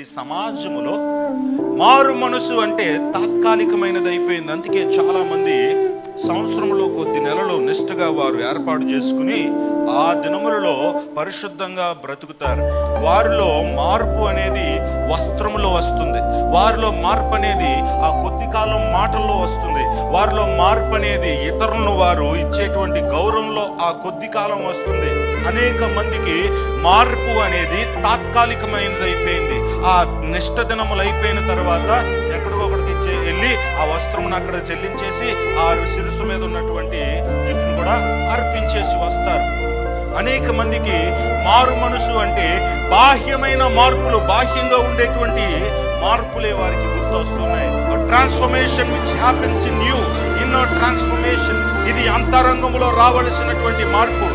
ఈ సమాజములో మారు మనసు అంటే తాత్కాలికమైనది అయిపోయింది. అందుకే చాలా మంది సంవత్సరంలో కొద్ది నెలలు నిష్ఠగా వారు ఏర్పాటు చేసుకుని ఆ దినములలో పరిశుద్ధంగా బ్రతుకుతారు. వారిలో మార్పు అనేది వస్త్రములో వస్తుంది, వారిలో మార్పు అనేది ఆ కొద్ది కాలం మాటల్లో వస్తుంది, వారిలో మార్పు అనేది ఇతరులను వారు ఇచ్చేటువంటి గౌరవంలో ఆ కొద్ది కాలం వస్తుంది. అనేక మందికి మార్పు అనేది తాత్కాలికమైనది అయిపోయింది. ఆ నిష్ఠ దినములు అయిపోయిన తర్వాత ఎక్కడో ఒకటికి వెళ్ళి ఆ వస్త్రమును అక్కడ చెల్లించేసి ఆ శిరస్సు మీద ఉన్నటువంటి జుట్టును కూడా అర్పించేసి వస్తారు. అనేక మందికి మారు మనసు అంటే బాహ్యమైన మార్పులు, బాహ్యంగా ఉండేటువంటి మార్పులే వారికి గుర్తొస్తున్నాయి. Transformation which happens in you, inner transformation. ఇది అంతరంగంలో రావలసినటువంటి మార్పు.